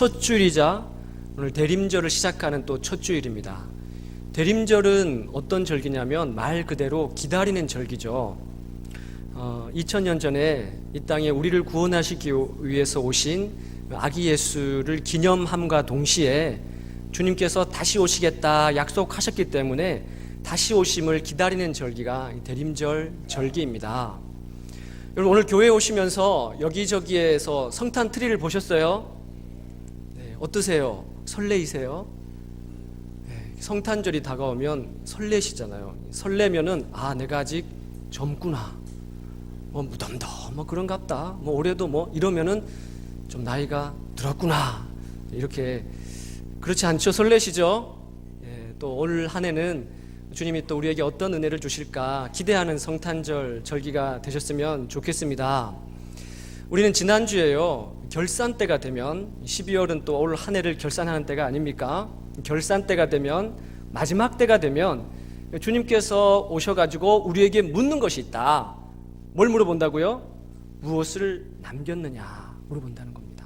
첫 주일이자 오늘 대림절을 시작하는 또 첫 주일입니다. 대림절은 어떤 절기냐면 말 그대로 기다리는 절기죠. 2000년 전에 이 땅에 우리를 구원하시기 위해서 오신 아기 예수를 기념함과 동시에 주님께서 다시 오시겠다 약속하셨기 때문에 다시 오심을 기다리는 절기가 대림절 절기입니다. 여러분, 오늘 교회에 오시면서 여기저기에서 성탄 트리를 보셨어요? 네, 어떠세요? 설레이세요? 네, 성탄절이 다가오면 설레시잖아요. 설레면은 내가 아직 젊구나, 무덤덤 그런갑다, 올해도 이러면은 좀 나이가 들었구나, 이렇게. 그렇지 않죠? 설레시죠? 예, 또 올 한 해는 주님이 또 우리에게 어떤 은혜를 주실까 기대하는 성탄절 절기가 되셨으면 좋겠습니다. 우리는 지난주에요, 결산 때가 되면, 12월은 또 올 한 해를 결산하는 때가 아닙니까? 결산 때가 되면, 마지막 때가 되면 주님께서 오셔가지고 우리에게 묻는 것이 있다. 뭘 물어본다고요? 무엇을 남겼느냐 물어본다는 겁니다.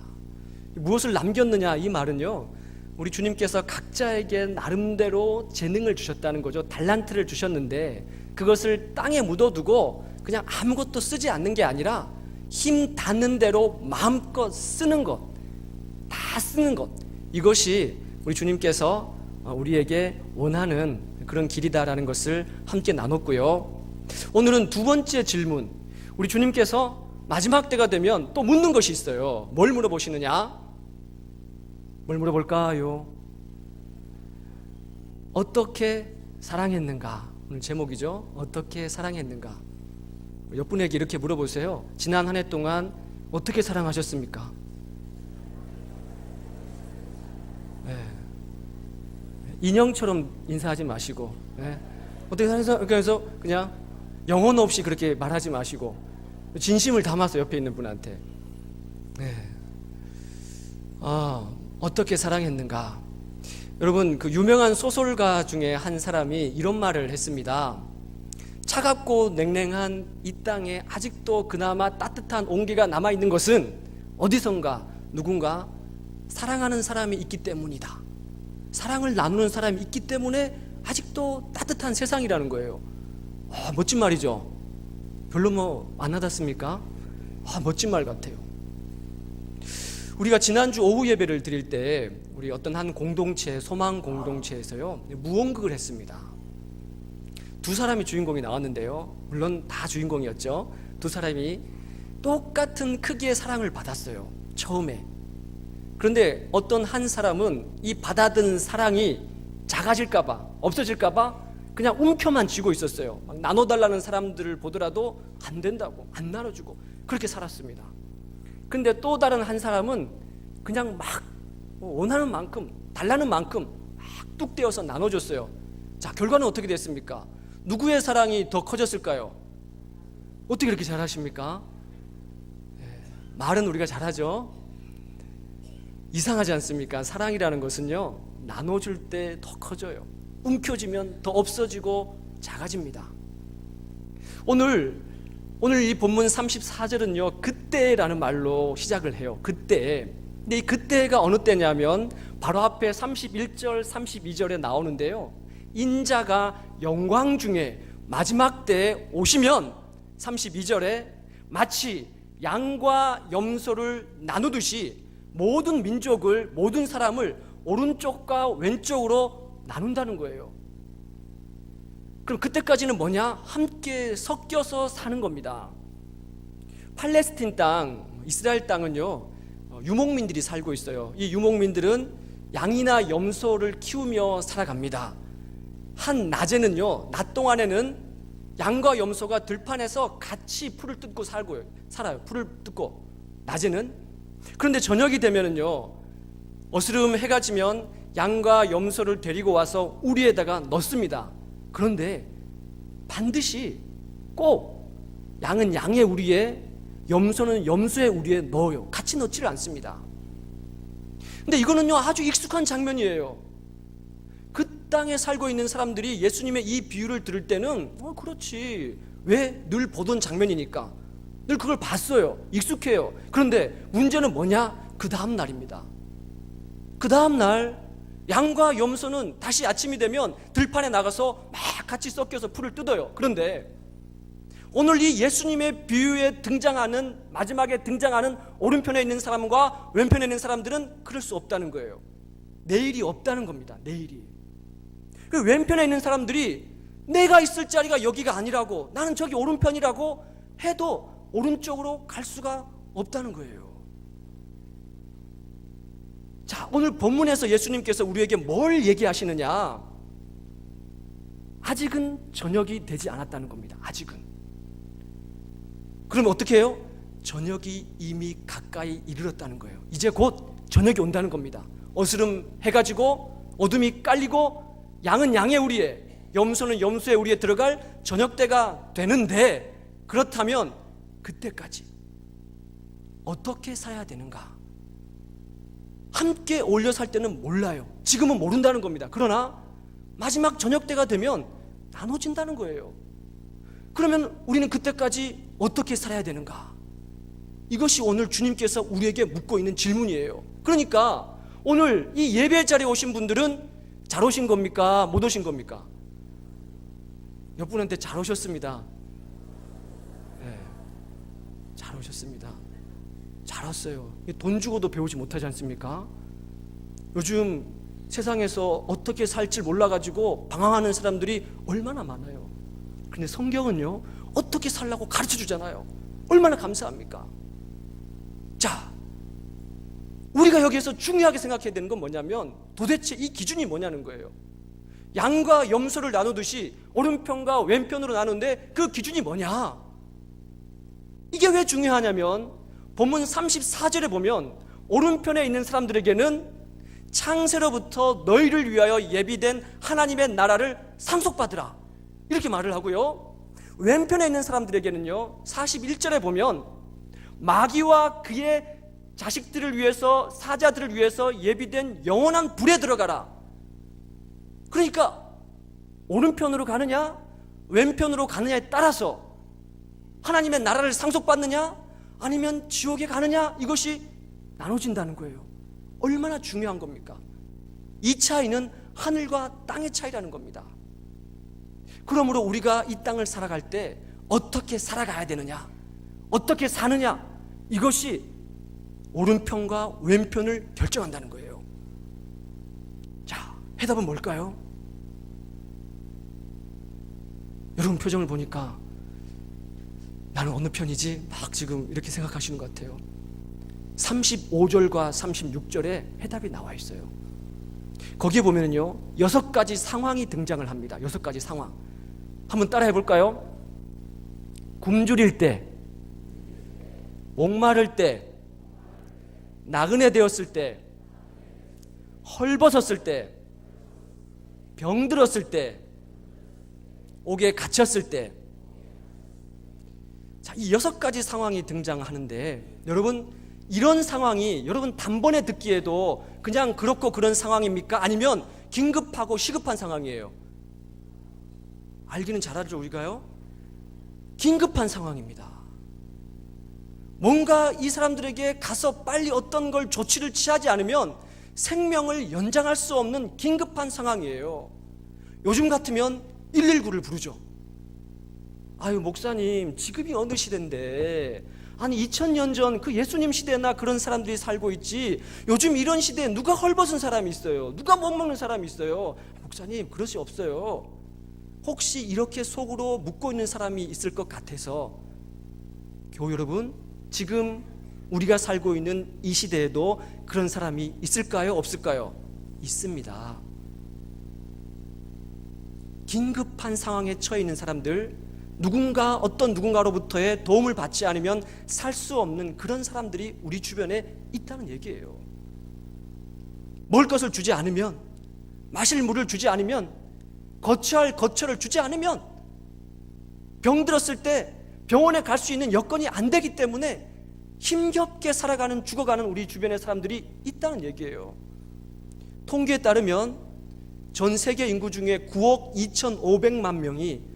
무엇을 남겼느냐, 이 말은요, 우리 주님께서 각자에게 나름대로 재능을 주셨다는 거죠. 달란트를 주셨는데 그것을 땅에 묻어두고 그냥 아무것도 쓰지 않는 게 아니라 힘 닿는 대로 마음껏 쓰는 것, 다 쓰는 것, 이것이 우리 주님께서 우리에게 원하는 그런 길이다라는 것을 함께 나눴고요. 오늘은 두 번째 질문, 우리 주님께서 마지막 때가 되면 또 묻는 것이 있어요. 뭘 물어보시느냐? 뭘 물어볼까요? 어떻게 사랑했는가? 오늘 제목이죠. 어떻게 사랑했는가? 옆분에게 이렇게 물어보세요. 지난 한 해 동안 어떻게 사랑하셨습니까? 네. 인형처럼 인사하지 마시고, 네. 어떻게 사랑해서 그냥 영혼 없이 그렇게 말하지 마시고 진심을 담아서 옆에 있는 분한테, 네. 어떻게 사랑했는가? 여러분, 그 유명한 소설가 중에 한 사람이 이런 말을 했습니다. 차갑고 냉랭한 이 땅에 아직도 그나마 따뜻한 온기가 남아있는 것은 어디선가 누군가 사랑하는 사람이 있기 때문이다. 사랑을 나누는 사람이 있기 때문에 아직도 따뜻한 세상이라는 거예요. 멋진 말이죠. 별로 안 와닿습니까? 멋진 말 같아요. 우리가 지난주 오후 예배를 드릴 때 우리 어떤 한 공동체, 소망 공동체에서요, 무언극을 했습니다. 두 사람이 주인공이 나왔는데요, 물론 다 주인공이었죠. 두 사람이 똑같은 크기의 사랑을 받았어요, 처음에. 그런데 어떤 한 사람은 이 받아든 사랑이 작아질까봐, 없어질까봐 그냥 움켜만 쥐고 있었어요. 막 나눠달라는 사람들을 보더라도 안 된다고, 안 나눠주고 그렇게 살았습니다. 근데 또 다른 한 사람은 그냥 막 원하는 만큼, 달라는 만큼 막 뚝 떼어서 나눠줬어요. 자, 결과는 어떻게 됐습니까? 누구의 사랑이 더 커졌을까요? 어떻게 그렇게 잘하십니까? 말은 우리가 잘하죠. 이상하지 않습니까? 사랑이라는 것은요, 나눠줄 때 더 커져요. 움켜쥐면 더 없어지고 작아집니다. 오늘 이 본문 34절은요, 그때라는 말로 시작을 해요. 그때. 근데 이 그때가 어느 때냐면 바로 앞에 31절, 32절에 나오는데요, 인자가 영광 중에 마지막 때에 오시면 32절에 마치 양과 염소를 나누듯이 모든 민족을, 모든 사람을 오른쪽과 왼쪽으로 나눈다는 거예요. 그럼 그때까지는 뭐냐? 함께 섞여서 사는 겁니다. 팔레스틴 땅, 이스라엘 땅은요, 유목민들이 살고 있어요. 이 유목민들은 양이나 염소를 키우며 살아갑니다. 한 낮에는요, 낮 동안에는 양과 염소가 들판에서 같이 풀을 뜯고 살아요. 풀을 뜯고, 낮에는. 그런데 저녁이 되면은요, 어스름 해가 지면 양과 염소를 데리고 와서 우리에다가 넣습니다. 그런데 반드시 꼭 양은 양의 우리에, 염소는 염소의 우리에 넣어요. 같이 넣지를 않습니다. 근데 이거는요, 아주 익숙한 장면이에요. 그 땅에 살고 있는 사람들이 예수님의 이 비유를 들을 때는 그렇지, 왜? 늘 보던 장면이니까 늘 그걸 봤어요. 익숙해요. 그런데 문제는 뭐냐? 그 다음 날입니다. 그 다음날 양과 염소는 다시 아침이 되면 들판에 나가서 막 같이 섞여서 풀을 뜯어요. 그런데 오늘 이 예수님의 비유에 등장하는, 마지막에 등장하는 오른편에 있는 사람과 왼편에 있는 사람들은 그럴 수 없다는 거예요. 내일이 없다는 겁니다. 내일이. 그 왼편에 있는 사람들이 내가 있을 자리가 여기가 아니라고, 나는 저기 오른편이라고 해도 오른쪽으로 갈 수가 없다는 거예요. 자, 오늘 본문에서 예수님께서 우리에게 뭘 얘기하시느냐? 아직은 저녁이 되지 않았다는 겁니다. 아직은. 그럼 어떻게 해요? 저녁이 이미 가까이 이르렀다는 거예요. 이제 곧 저녁이 온다는 겁니다. 어스름 해가지고 어둠이 깔리고 양은 양의 우리에, 염소는 염소의 우리에 들어갈 저녁 때가 되는데, 그렇다면 그때까지 어떻게 살아야 되는가? 함께 어울려 살 때는 몰라요. 지금은 모른다는 겁니다. 그러나 마지막 저녁 때가 되면 나눠진다는 거예요. 그러면 우리는 그때까지 어떻게 살아야 되는가? 이것이 오늘 주님께서 우리에게 묻고 있는 질문이에요. 그러니까 오늘 이 예배 자리에 오신 분들은 잘 오신 겁니까? 못 오신 겁니까? 몇 분한테 잘 오셨습니다. 네, 잘 오셨습니다. 잘 왔어요. 돈 주고도 배우지 못하지 않습니까? 요즘 세상에서 어떻게 살지 몰라가지고 방황하는 사람들이 얼마나 많아요. 근데 성경은요, 어떻게 살라고 가르쳐 주잖아요. 얼마나 감사합니까? 자, 우리가 여기에서 중요하게 생각해야 되는 건 뭐냐면, 도대체 이 기준이 뭐냐는 거예요. 양과 염소를 나누듯이 오른편과 왼편으로 나누는데 그 기준이 뭐냐? 이게 왜 중요하냐면, 본문 34절에 보면 오른편에 있는 사람들에게는 창세로부터 너희를 위하여 예비된 하나님의 나라를 상속받으라, 이렇게 말을 하고요. 왼편에 있는 사람들에게는요, 41절에 보면 마귀와 그의 자식들을 위해서, 사자들을 위해서 예비된 영원한 불에 들어가라. 그러니까 오른편으로 가느냐 왼편으로 가느냐에 따라서 하나님의 나라를 상속받느냐 아니면 지옥에 가느냐, 이것이 나눠진다는 거예요. 얼마나 중요한 겁니까? 이 차이는 하늘과 땅의 차이라는 겁니다. 그러므로 우리가 이 땅을 살아갈 때 어떻게 살아가야 되느냐, 어떻게 사느냐, 이것이 오른편과 왼편을 결정한다는 거예요. 자, 해답은 뭘까요? 여러분 표정을 보니까 나는 어느 편이지? 막 지금 이렇게 생각하시는 것 같아요. 35절과 36절에 해답이 나와 있어요. 거기에 보면요, 6가지 상황이 등장을 합니다. 6가지 상황. 한번 따라해 볼까요? 굶주릴 때, 목마를 때, 나그네 되었을 때, 헐벗었을 때, 병들었을 때, 옥에 갇혔을 때. 자, 이 6가지 상황이 등장하는데, 여러분, 이런 상황이 여러분 단번에 듣기에도 그냥 그렇고 그런 상황입니까? 아니면 긴급하고 시급한 상황이에요? 알기는 잘하죠, 우리가요? 긴급한 상황입니다. 뭔가 이 사람들에게 가서 빨리 어떤 걸 조치를 취하지 않으면 생명을 연장할 수 없는 긴급한 상황이에요. 요즘 같으면 119를 부르죠. 아유, 목사님, 지금이 어느 시대인데, 아니 2000년 전 그 예수님 시대나 그런 사람들이 살고 있지, 요즘 이런 시대에 누가 헐벗은 사람이 있어요? 누가 못 먹는 사람이 있어요? 목사님, 그것이 없어요. 혹시 이렇게 속으로 묻고 있는 사람이 있을 것 같아서, 교우 여러분, 지금 우리가 살고 있는 이 시대에도 그런 사람이 있을까요? 없을까요? 있습니다. 긴급한 상황에 처해 있는 사람들, 어떤 누군가로부터의 도움을 받지 않으면 살 수 없는 그런 사람들이 우리 주변에 있다는 얘기예요. 먹을 것을 주지 않으면, 마실 물을 주지 않으면, 거처할 거처를 주지 않으면, 병들었을 때 병원에 갈 수 있는 여건이 안 되기 때문에 힘겹게 살아가는, 죽어가는 우리 주변의 사람들이 있다는 얘기예요. 통계에 따르면 전 세계 인구 중에 9억 2,500만 명이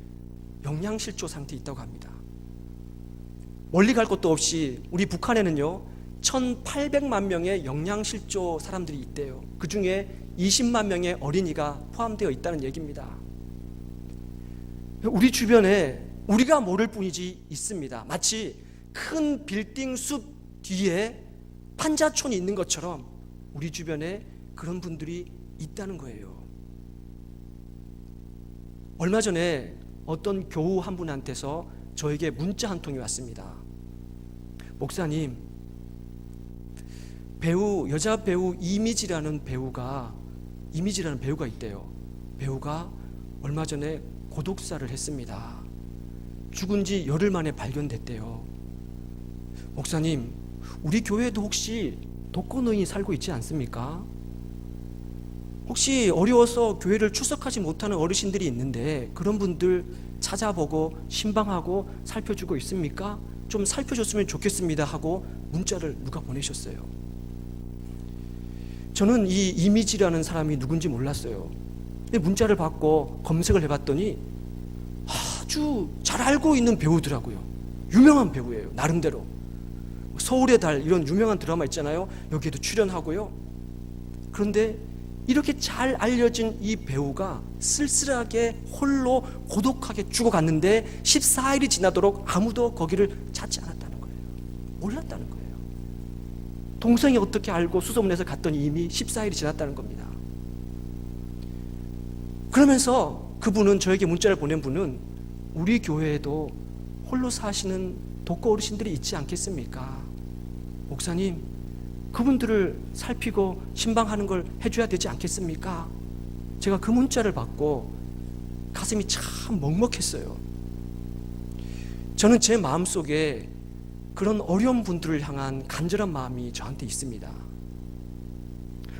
영양실조 상태에 있다고 합니다. 멀리 갈 것도 없이 우리 북한에는요, 1800만 명의 영양실조 사람들이 있대요. 그 중에 20만 명의 어린이가 포함되어 있다는 얘기입니다. 우리 주변에 우리가 모를 뿐이지 있습니다. 마치 큰 빌딩 숲 뒤에 판자촌이 있는 것처럼 우리 주변에 그런 분들이 있다는 거예요. 얼마 전에 어떤 교우 한 분한테서 저에게 문자 한 통이 왔습니다. 목사님, 여자 배우 이미지라는 배우가 있대요. 배우가 얼마 전에 고독사를 했습니다. 죽은 지 열흘 만에 발견됐대요. 목사님, 우리 교회에도 혹시 독거노인이 살고 있지 않습니까? 혹시 어려워서 교회를 출석하지 못하는 어르신들이 있는데 그런 분들 찾아보고 신방하고 살펴주고 있습니까? 좀 살펴줬으면 좋겠습니다 하고 문자를 누가 보내셨어요. 저는 이 이미지라는 사람이 누군지 몰랐어요. 근데 문자를 받고 검색을 해봤더니 아주 잘 알고 있는 배우더라고요. 유명한 배우예요. 나름대로 서울의 달 이런 유명한 드라마 있잖아요. 여기에도 출연하고요. 그런데 이렇게 잘 알려진 이 배우가 쓸쓸하게 홀로 고독하게 죽어갔는데 14일이 지나도록 아무도 거기를 찾지 않았다는 거예요. 몰랐다는 거예요. 동생이 어떻게 알고 수소문해서 갔더니 이미 14일이 지났다는 겁니다. 그러면서 그분은, 저에게 문자를 보낸 분은, 우리 교회에도 홀로 사시는 독거 어르신들이 있지 않겠습니까? 목사님, 그분들을 살피고 신방하는 걸 해줘야 되지 않겠습니까? 제가 그 문자를 받고 가슴이 참 먹먹했어요. 저는 제 마음속에 그런 어려운 분들을 향한 간절한 마음이 저한테 있습니다.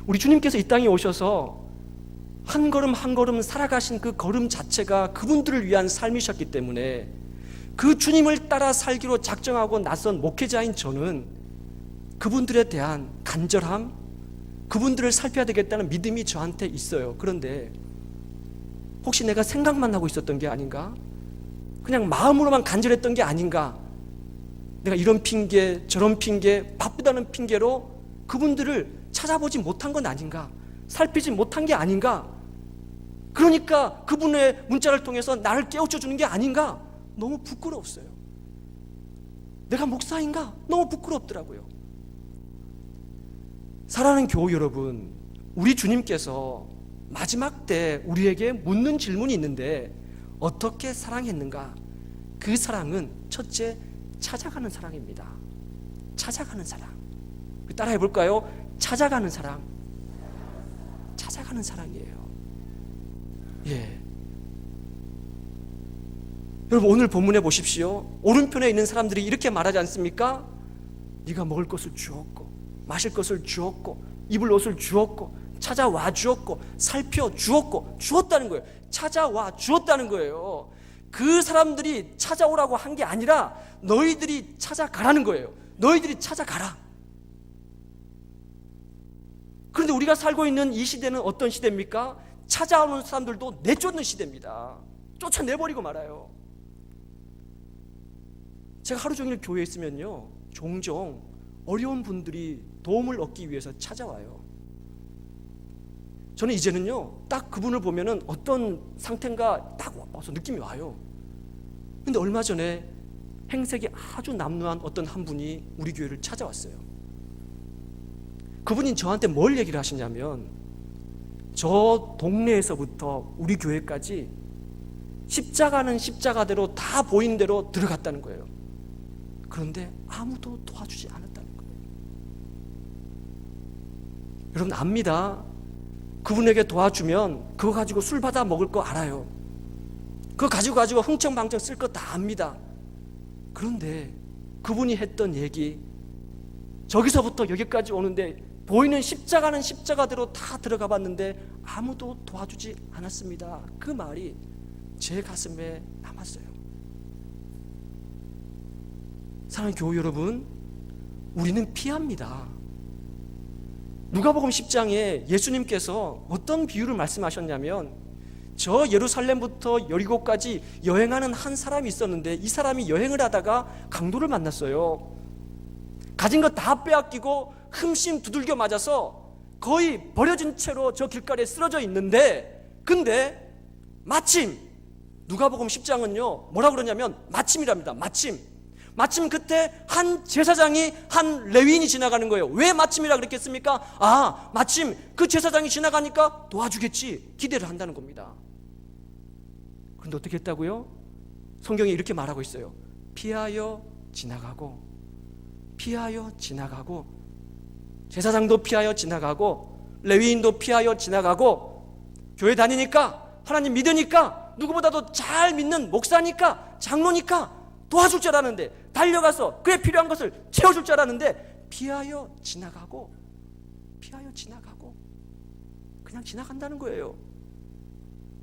우리 주님께서 이 땅에 오셔서 한 걸음 한 걸음 살아가신 그 걸음 자체가 그분들을 위한 삶이셨기 때문에 그 주님을 따라 살기로 작정하고 나선 목회자인 저는 그분들에 대한 간절함, 그분들을 살펴야 되겠다는 믿음이 저한테 있어요. 그런데 혹시 내가 생각만 하고 있었던 게 아닌가? 그냥 마음으로만 간절했던 게 아닌가? 내가 이런 핑계, 저런 핑계, 바쁘다는 핑계로 그분들을 찾아보지 못한 건 아닌가? 살피지 못한 게 아닌가? 그러니까 그분의 문자를 통해서 나를 깨우쳐 주는 게 아닌가? 너무 부끄러웠어요. 내가 목사인가? 너무 부끄럽더라고요. 사랑하는 교우 여러분, 우리 주님께서 마지막 때 우리에게 묻는 질문이 있는데 어떻게 사랑했는가? 그 사랑은 첫째, 찾아가는 사랑입니다. 찾아가는 사랑. 따라해 볼까요? 찾아가는 사랑. 찾아가는 사랑이에요. 예. 여러분, 오늘 본문에 보십시오. 오른편에 있는 사람들이 이렇게 말하지 않습니까? 네가 먹을 것을 주었고 마실 것을 주었고 입을 옷을 주었고 찾아와 주었고 살펴 주었고 주었다는 거예요. 찾아와 주었다는 거예요. 그 사람들이 찾아오라고 한 게 아니라 너희들이 찾아가라는 거예요. 너희들이 찾아가라. 그런데 우리가 살고 있는 이 시대는 어떤 시대입니까? 찾아오는 사람들도 내쫓는 시대입니다. 쫓아내버리고 말아요. 제가 하루 종일 교회에 있으면요, 종종 어려운 분들이 도움을 얻기 위해서 찾아와요. 저는 이제는요, 딱 그분을 보면은 어떤 상태인가 딱 와서 느낌이 와요. 근데 얼마 전에 행색이 아주 남루한 어떤 한 분이 우리 교회를 찾아왔어요. 그분이 저한테 뭘 얘기를 하시냐면, 저 동네에서부터 우리 교회까지 십자가는 십자가대로 다 보이는 대로 들어갔다는 거예요. 그런데 아무도 도와주지 않았다는 거예요. 여러분 압니다. 그분에게 도와주면 그거 가지고 술 받아 먹을 거 알아요. 그거 가지고 흥청망청 쓸 거 다 압니다. 그런데 그분이 했던 얘기, 저기서부터 여기까지 오는데 보이는 십자가는 십자가대로 다 들어가 봤는데 아무도 도와주지 않았습니다. 그 말이 제 가슴에 남았어요. 사랑하는 교우 여러분, 우리는 피합니다. 누가복음 10장에 예수님께서 어떤 비유를 말씀하셨냐면, 저 예루살렘부터 여리고까지 여행하는 한 사람이 있었는데 이 사람이 여행을 하다가 강도를 만났어요. 가진 것 다 빼앗기고 흠씬 두들겨 맞아서 거의 버려진 채로 저 길가에 쓰러져 있는데, 근데 마침 누가복음 10장은요 뭐라고 그러냐면 마침이랍니다. 마침 그때 한 제사장이, 한 레위인이 지나가는 거예요. 왜 마침이라 그랬겠습니까? 마침 그 제사장이 지나가니까 도와주겠지 기대를 한다는 겁니다. 그런데 어떻게 했다고요? 성경에 이렇게 말하고 있어요. 피하여 지나가고, 피하여 지나가고, 제사장도 피하여 지나가고, 레위인도 피하여 지나가고, 교회 다니니까, 하나님 믿으니까, 누구보다도 잘 믿는 목사니까, 장로니까 도와줄 줄 알았는데, 달려가서 그에 필요한 것을 채워줄 줄 알았는데 피하여 지나가고, 피하여 지나가고, 그냥 지나간다는 거예요.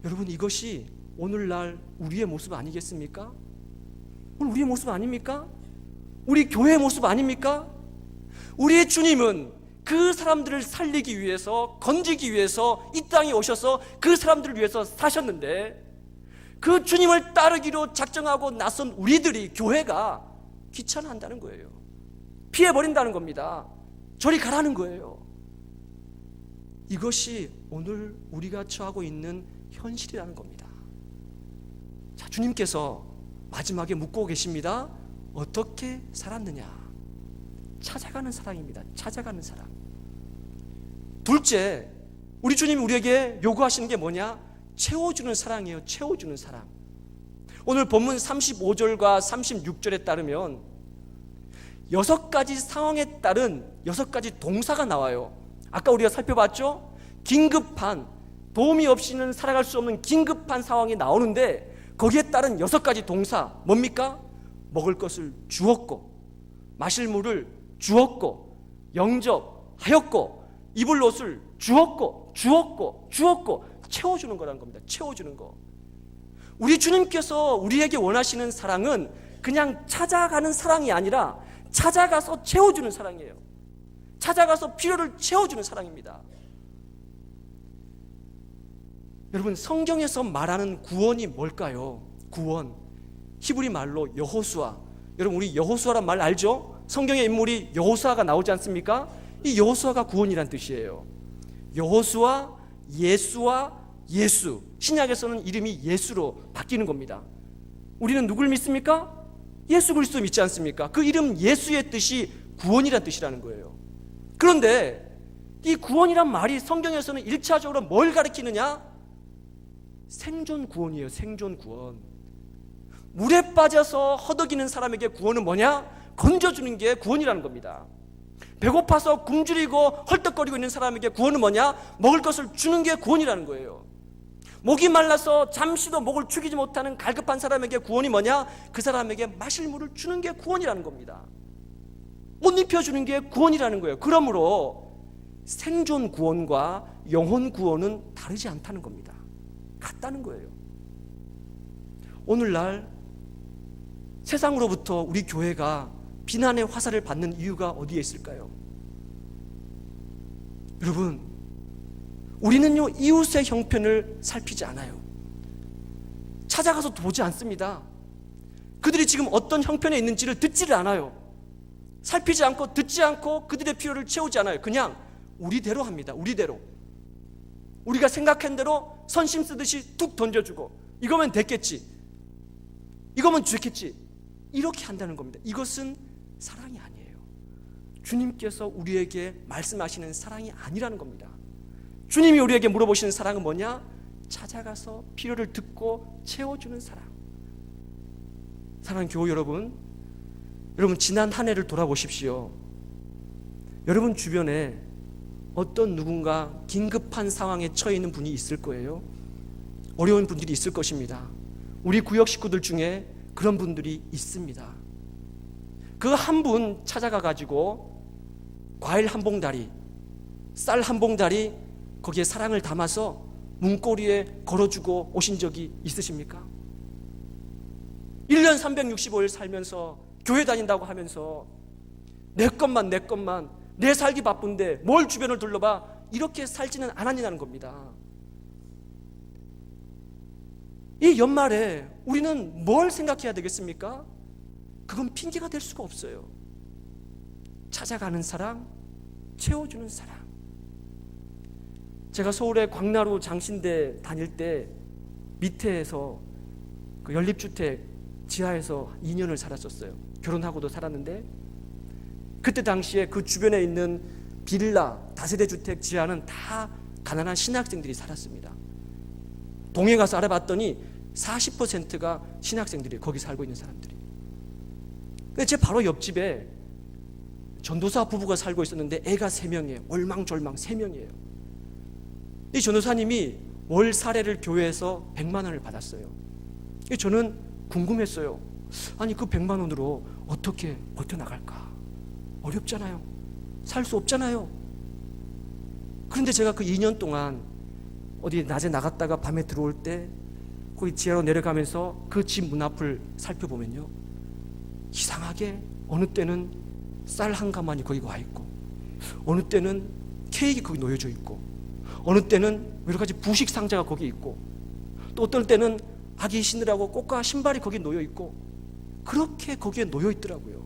여러분, 이것이 오늘날 우리의 모습 아니겠습니까? 오늘 우리의 모습 아닙니까? 우리 교회의 모습 아닙니까? 우리의 주님은 그 사람들을 살리기 위해서, 건지기 위해서 이 땅에 오셔서 그 사람들을 위해서 사셨는데, 그 주님을 따르기로 작정하고 나선 우리들이, 교회가 귀찮아한다는 거예요. 피해버린다는 겁니다. 저리 가라는 거예요. 이것이 오늘 우리가 처하고 있는 현실이라는 겁니다. 자, 주님께서 마지막에 묻고 계십니다. 어떻게 살았느냐? 찾아가는 사랑입니다. 찾아가는 사랑. 둘째, 우리 주님이 우리에게 요구하시는 게 뭐냐? 채워주는 사랑이에요. 채워주는 사랑. 오늘 본문 35절과 36절에 따르면 6가지 상황에 따른 6가지 동사가 나와요. 아까 우리가 살펴봤죠? 긴급한, 도움이 없이는 살아갈 수 없는 긴급한 상황이 나오는데, 거기에 따른 6가지 동사 뭡니까? 먹을 것을 주었고, 마실 물을 주었고, 영접하였고, 입을 옷을 주었고, 채워주는 거라는 겁니다. 채워주는 거. 우리 주님께서 우리에게 원하시는 사랑은 그냥 찾아가는 사랑이 아니라 찾아가서 채워주는 사랑이에요. 찾아가서 필요를 채워주는 사랑입니다. 여러분, 성경에서 말하는 구원이 뭘까요? 구원, 히브리 말로 여호수아. 여러분, 우리 여호수아란 말 알죠? 성경의 인물이 여호수아가 나오지 않습니까? 이 여호수아가 구원이란 뜻이에요. 여호수아, 예수와 예수. 신약에서는 이름이 예수로 바뀌는 겁니다. 우리는 누굴 믿습니까? 예수 그리스도 믿지 않습니까? 그 이름 예수의 뜻이 구원이란 뜻이라는 거예요. 그런데 이 구원이란 말이 성경에서는 1차적으로 뭘 가리키느냐? 생존 구원이에요. 생존 구원. 물에 빠져서 허덕이는 사람에게 구원은 뭐냐? 건져주는 게 구원이라는 겁니다. 배고파서 굶주리고 헐떡거리고 있는 사람에게 구원은 뭐냐? 먹을 것을 주는 게 구원이라는 거예요. 목이 말라서 잠시도 목을 축이지 못하는 갈급한 사람에게 구원이 뭐냐? 그 사람에게 마실 물을 주는 게 구원이라는 겁니다. 옷 입혀주는 게 구원이라는 거예요. 그러므로 생존 구원과 영혼 구원은 다르지 않다는 겁니다. 같다는 거예요. 오늘날 세상으로부터 우리 교회가 비난의 화살을 받는 이유가 어디에 있을까요? 여러분, 우리는요 이웃의 형편을 살피지 않아요. 찾아가서 보지 않습니다. 그들이 지금 어떤 형편에 있는지를 듣지를 않아요. 살피지 않고 듣지 않고 그들의 필요를 채우지 않아요. 그냥 우리대로 합니다. 우리대로. 우리가 생각한 대로 선심 쓰듯이 툭 던져주고, 이거면 됐겠지, 이거면 좋겠지, 이렇게 한다는 겁니다. 이것은 사랑이 아니에요. 주님께서 우리에게 말씀하시는 사랑이 아니라는 겁니다. 주님이 우리에게 물어보시는 사랑은 뭐냐? 찾아가서 필요를 듣고 채워주는 사랑. 사랑하는 교우 여러분, 지난 한 해를 돌아보십시오. 여러분 주변에 어떤 누군가 긴급한 상황에 처해 있는 분이 있을 거예요. 어려운 분들이 있을 것입니다. 우리 구역 식구들 중에 그런 분들이 있습니다. 그 한 분 찾아가 가지고 과일 한 봉다리, 쌀 한 봉다리, 거기에 사랑을 담아서 문고리에 걸어주고 오신 적이 있으십니까? 1년 365일 살면서 교회 다닌다고 하면서 내 것만 내 살기 바쁜데 뭘 주변을 둘러봐, 이렇게 살지는 않았냐는 겁니다. 이 연말에 우리는 뭘 생각해야 되겠습니까? 그건 핑계가 될 수가 없어요. 찾아가는 사랑, 채워주는 사랑. 제가 서울의 광나루 장신대 다닐 때 밑에서 그 연립주택 지하에서 2년을 살았었어요. 결혼하고도 살았는데, 그때 당시에 그 주변에 있는 빌라, 다세대 주택 지하는 다 가난한 신학생들이 살았습니다. 동해 가서 알아봤더니 40%가 신학생들이 거기 살고 있는 사람들이. 근데 제 바로 옆집에 전도사 부부가 살고 있었는데 애가 3명이에요. 올망졸망 3명이에요. 이 전도사님이 월 사례를 교회에서 100만 원을 받았어요. 저는 궁금했어요. 아니 그 100만 원으로 어떻게 버텨나갈까? 어렵잖아요. 살 수 없잖아요. 그런데 제가 그 2년 동안 어디 낮에 나갔다가 밤에 들어올 때 거기 지하로 내려가면서 그 집 문 앞을 살펴보면요, 이상하게 어느 때는 쌀 한 가마니 거기 와 있고, 어느 때는 케이크 거기 놓여져 있고, 어느 때는 여러 가지 부식 상자가 거기 있고, 또 어떨 때는 아기 신으라고 꽃과 신발이 거기 놓여 있고, 그렇게 거기에 놓여 있더라고요.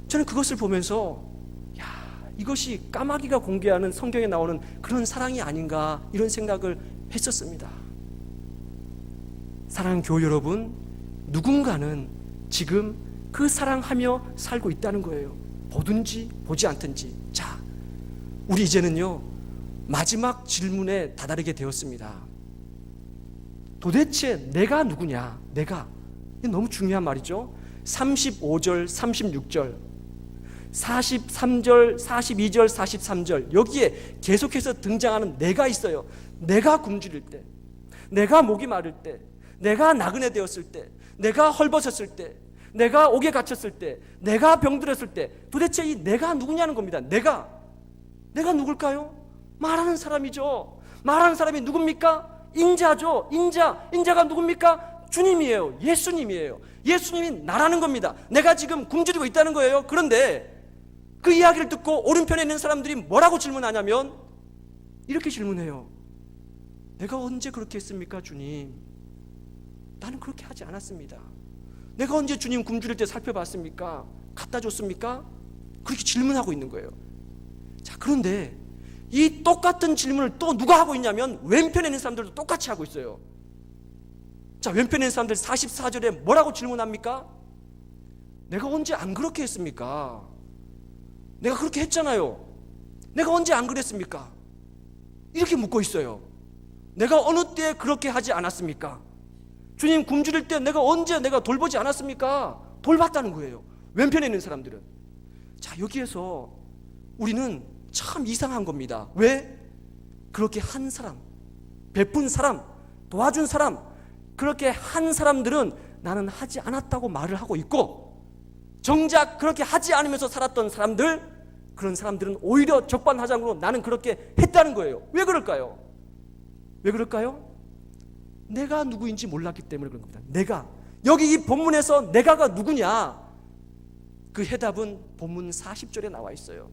저는 그것을 보면서 야, 이것이 까마귀가 공개하는 성경에 나오는 그런 사랑이 아닌가, 이런 생각을 했었습니다. 사랑하는 교우 여러분, 누군가는 지금 그 사랑하며 살고 있다는 거예요. 보든지 보지 않든지. 자, 우리 이제는요 마지막 질문에 다다르게 되었습니다. 도대체 내가 누구냐? 내가. 이게 너무 중요한 말이죠. 35절, 36절, 43절, 42절, 43절, 여기에 계속해서 등장하는 내가 있어요. 내가 굶주릴 때, 내가 목이 마를 때, 내가 나그네 되었을 때, 내가 헐벗었을 때, 내가 옥에 갇혔을 때, 내가 병들었을 때, 도대체 이 내가 누구냐는 겁니다. 내가 누굴까요? 말하는 사람이죠. 말하는 사람이 누굽니까? 인자죠. 인자가 누굽니까? 주님이에요. 예수님이에요. 예수님이 나라는 겁니다. 내가 지금 굶주리고 있다는 거예요. 그런데 그 이야기를 듣고 오른편에 있는 사람들이 뭐라고 질문하냐면 이렇게 질문해요. 내가 언제 그렇게 했습니까, 주님? 나는 그렇게 하지 않았습니다. 내가 언제 주님 굶주릴 때 살펴봤습니까? 갖다 줬습니까? 그렇게 질문하고 있는 거예요. 자, 그런데 이 똑같은 질문을 또 누가 하고 있냐면 왼편에 있는 사람들도 똑같이 하고 있어요. 자, 왼편에 있는 사람들 44절에 뭐라고 질문합니까? 내가 언제 안 그렇게 했습니까? 내가 그렇게 했잖아요. 내가 언제 안 그랬습니까? 이렇게 묻고 있어요. 내가 어느 때 그렇게 하지 않았습니까? 주님 굶주릴 때 내가 언제 내가 돌보지 않았습니까? 돌봤다는 거예요. 왼편에 있는 사람들은. 자, 여기에서 우리는 참 이상한 겁니다. 왜? 그렇게 한 사람, 베푼 사람, 도와준 사람, 그렇게 한 사람들은 나는 하지 않았다고 말을 하고 있고, 정작 그렇게 하지 않으면서 살았던 사람들, 그런 사람들은 오히려 적반하장으로 나는 그렇게 했다는 거예요. 왜 그럴까요? 왜 그럴까요? 내가 누구인지 몰랐기 때문에 그런 겁니다. 내가. 여기 이 본문에서 내가가 누구냐? 그 해답은 본문 40절에 나와 있어요.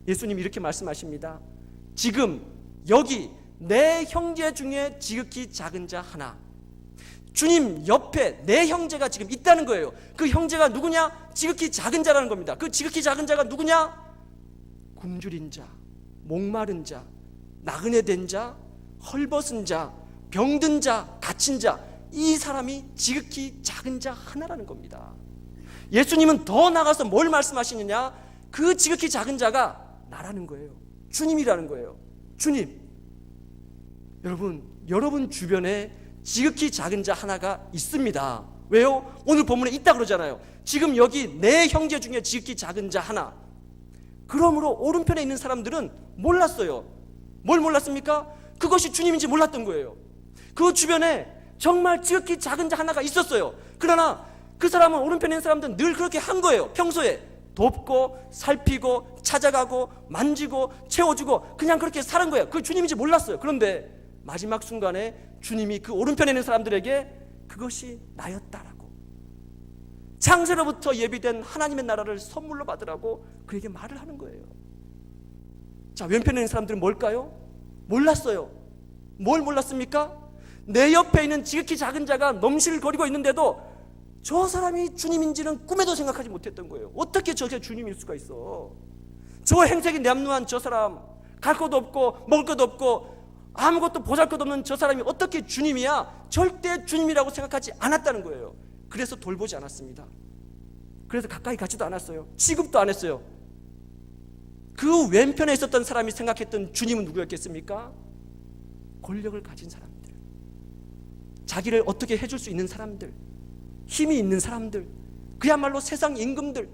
예수님이 이렇게 말씀하십니다. 지금 여기 내 형제 중에 지극히 작은 자 하나, 주님 옆에 내 형제가 지금 있다는 거예요. 그 형제가 누구냐? 지극히 작은 자라는 겁니다. 그 지극히 작은 자가 누구냐? 굶주린 자, 목마른 자, 나그네 된 자, 헐벗은 자, 병든 자, 갇힌 자, 이 사람이 지극히 작은 자 하나라는 겁니다. 예수님은 더 나가서 뭘 말씀하시느냐? 그 지극히 작은 자가 나라는 거예요. 주님이라는 거예요. 주님. 여러분 주변에 지극히 작은 자 하나가 있습니다. 왜요? 오늘 본문에 있다 그러잖아요. 지금 여기 내 형제 중에 지극히 작은 자 하나. 그러므로 오른편에 있는 사람들은 몰랐어요. 뭘 몰랐습니까? 그것이 주님인지 몰랐던 거예요. 그 주변에 정말 지극히 작은 자 하나가 있었어요. 그러나 그 사람은, 오른편에 있는 사람들은 늘 그렇게 한 거예요. 평소에 돕고 살피고 찾아가고 만지고 채워주고 그냥 그렇게 사는 거예요. 그 주님인지 몰랐어요. 그런데 마지막 순간에 주님이 그 오른편에 있는 사람들에게 그것이 나였다라고, 창세로부터 예비된 하나님의 나라를 선물로 받으라고 그에게 말을 하는 거예요. 자, 왼편에 있는 사람들은 뭘까요? 몰랐어요. 뭘 몰랐습니까? 내 옆에 있는 지극히 작은 자가 넘실거리고 있는데도 저 사람이 주님인지는 꿈에도 생각하지 못했던 거예요. 어떻게 저게 주님일 수가 있어? 저 행색이 남루한 저 사람, 갈 것도 없고 먹을 것도 없고 아무것도 보잘것없는 저 사람이 어떻게 주님이야? 절대 주님이라고 생각하지 않았다는 거예요. 그래서 돌보지 않았습니다. 그래서 가까이 가지도 않았어요. 취급도 안 했어요. 그 왼편에 있었던 사람이 생각했던 주님은 누구였겠습니까? 권력을 가진 사람들, 자기를 어떻게 해줄 수 있는 사람들, 힘이 있는 사람들, 그야말로 세상 임금들,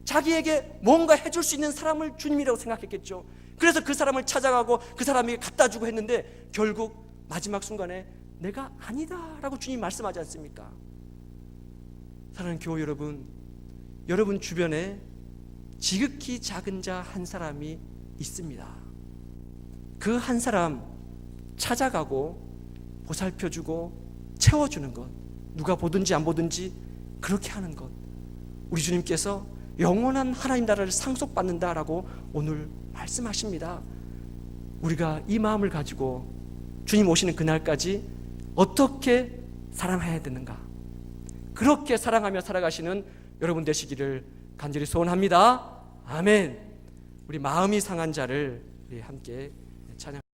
자기에게 뭔가 해줄 수 있는 사람을 주님이라고 생각했겠죠. 그래서 그 사람을 찾아가고 그 사람에게 갖다 주고 했는데 결국 마지막 순간에 내가 아니다 라고 주님 말씀하지 않습니까? 사랑하는 교우 여러분, 여러분 주변에 지극히 작은 자 한 사람이 있습니다. 그 한 사람 찾아가고 보살펴주고 채워주는 것, 누가 보든지 안 보든지 그렇게 하는 것, 우리 주님께서 영원한 하나님 나라를 상속받는다라고 오늘 말씀하십니다. 우리가 이 마음을 가지고 주님 오시는 그날까지 어떻게 사랑해야 되는가, 그렇게 사랑하며 살아가시는 여러분 되시기를 간절히 소원합니다. 아멘. 우리 마음이 상한 자를 우리 함께 찬양.